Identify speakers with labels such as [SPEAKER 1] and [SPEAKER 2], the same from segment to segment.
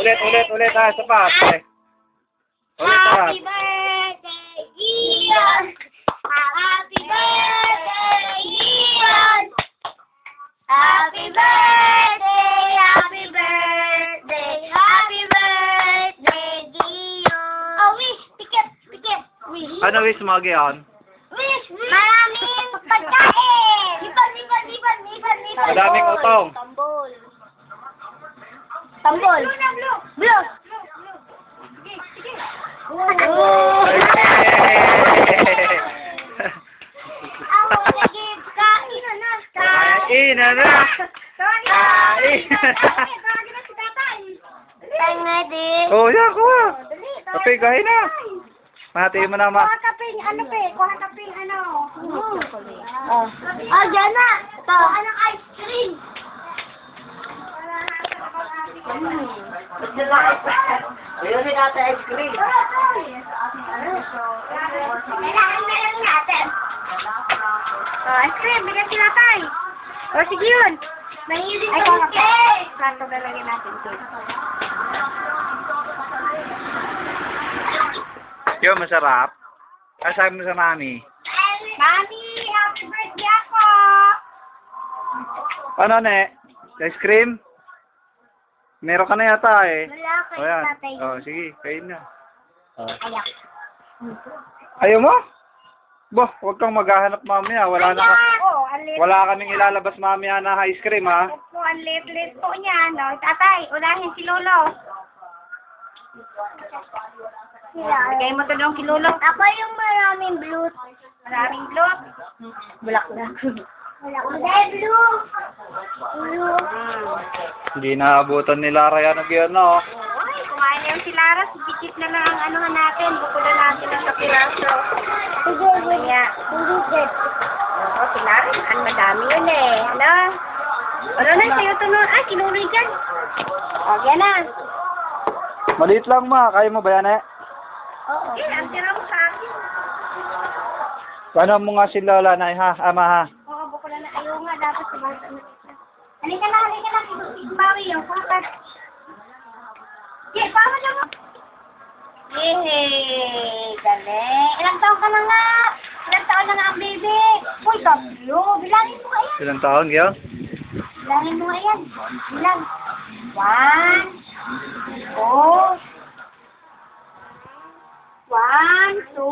[SPEAKER 1] Ulit. Isa pa. Okay. Ulit pa.
[SPEAKER 2] Happy birthday, Ian! Happy birthday, Ian! Happy birthday, happy birthday, happy birthday, Ian! Oh, wish! Pikit! Wish!
[SPEAKER 1] Ano wish mo, Gion?
[SPEAKER 2] Wish! Maraming pagkain! Lipan!
[SPEAKER 1] Madaming utong.
[SPEAKER 2] Tambol! Blue! Ako naging kain na.
[SPEAKER 1] Kain na.
[SPEAKER 2] Tanga din.
[SPEAKER 1] Oh, yan, kuha. Kape, kain na. Mahatiin mo na, ma.
[SPEAKER 2] Kuha kaping ano. Oh, dyan na. Ito. Anong ice cream?
[SPEAKER 3] Ayun din natin ice cream.
[SPEAKER 2] Kailangan na lang natin. Oh, ice cream. Bigyan sila tayo. O, sige yun. Mahilig ka ng cake. Plato lalagyan natin cake.
[SPEAKER 1] Yun, masarap. Ano sabi mo sa mami?
[SPEAKER 2] Mami, happy birthday ako.
[SPEAKER 1] Ano, ne? Ice cream? Meron ka na yata eh.
[SPEAKER 2] Wala kayo,
[SPEAKER 1] O yan.
[SPEAKER 2] tatay.
[SPEAKER 1] Oh, sige, kain na. Oh.
[SPEAKER 2] Ayak.
[SPEAKER 1] Ayaw mo? Bah, huwag kang maghahanap mamaya. Wala kaming ilalabas mamaya na ice cream, ha?
[SPEAKER 2] Opo, ang lit-lit po niya, no? Tatay, unahin si Lolo. Bigay mo to doon kay Lolo. Ako yung maraming blue. Maraming blue? Bulak-bulak. Blue.
[SPEAKER 1] Hindi naabutan ni Lara yan ng yun, no?
[SPEAKER 2] Ay, kumain na yung si Lara. Sikit na lang ang anuhan natin. Bukulan natin ang kapiraso. Kaya, oo, si Lara, ang madami yun eh. Ano? Ano na sa'yo ito nun? Ay, kinuloy dyan. O, yan na.
[SPEAKER 1] Maliit lang, ma. Kaya mo ba yan, eh?
[SPEAKER 2] Oo. Ang tira mo sa akin.
[SPEAKER 1] Paano mo nga si Lola, na, ha? Ama, ha?
[SPEAKER 2] Oo, bukulan na. Ayaw nga, dapat sa bata. Halika na. Bawi yung pakat. Yeah, paano dyan mo? Yehey, galing. Ilang taon ka na nga? Ilang taon na nga ang baby? Uy, kablo. Bilangin mo nga yan.
[SPEAKER 1] Ilang taon, Gion?
[SPEAKER 2] Bilangin mo nga yan. Bilang. 1, 2, 3.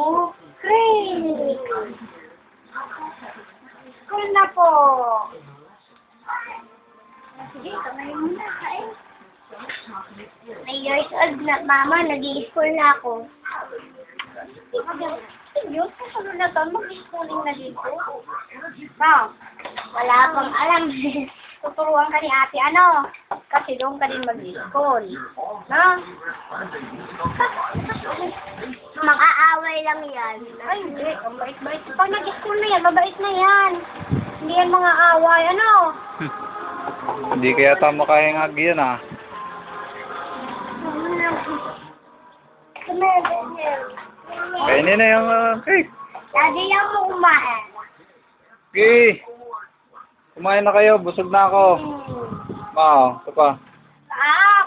[SPEAKER 2] School na po. Sige, kamay muna. Kain. 3 years old na, mama. Nag-i-school na ako. Yun, kaso na to, mag-schooling na dito. Wala pang alam. Tuturuan ka ni ate, ano? Kasi doon ka din mag-school. No? Mang-aaway lang yan. Ay, hindi. Ang bait-bait. Pag nag-school na yan, mabait na yan. Hindi yan mga away, ano?
[SPEAKER 1] Hindi kaya tama kaya nga Gion, ha? Kainin na yung cake.
[SPEAKER 2] Daddy lang mo kumain.
[SPEAKER 1] Okay. Kumain na kayo. Busog na ako. Ma, ito pa.
[SPEAKER 2] Ah!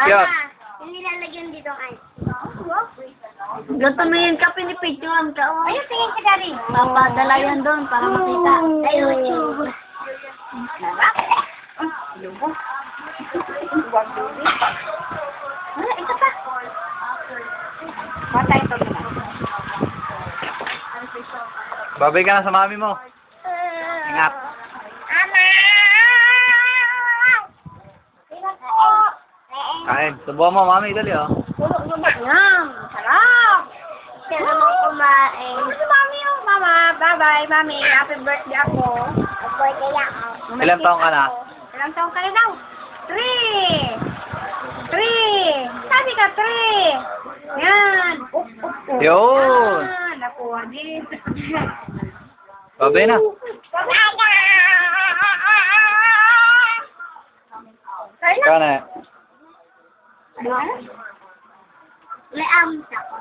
[SPEAKER 1] Yan.
[SPEAKER 2] Mama, yung nilalagyan dito ay.
[SPEAKER 3] Ganto mo yung kape ni Picturean ka. Oh.
[SPEAKER 2] Ayun, tingin ka daddy.
[SPEAKER 3] Papadala yan doon para makita.
[SPEAKER 2] Ayun. Ito pa. Patay ito na.
[SPEAKER 1] Babay ka na sa mami mo. Ingat.
[SPEAKER 2] Ama! Ingat po.
[SPEAKER 1] Kain. Subuhan mo, mami. Dali, oh.
[SPEAKER 2] Yum! Sarap! Siya naman kumain. Si mami yung mama. Bye-bye, mami. Happy birthday ako. Happy birthday ako.
[SPEAKER 1] Ilang taong ka na?
[SPEAKER 2] Ilang taong ka na daw? 3! Sabi ka, 3! Yan!
[SPEAKER 1] Yun!
[SPEAKER 2] Nakuha din.
[SPEAKER 1] Babay na.
[SPEAKER 2] Kaya
[SPEAKER 1] Kana.
[SPEAKER 2] Leam ako.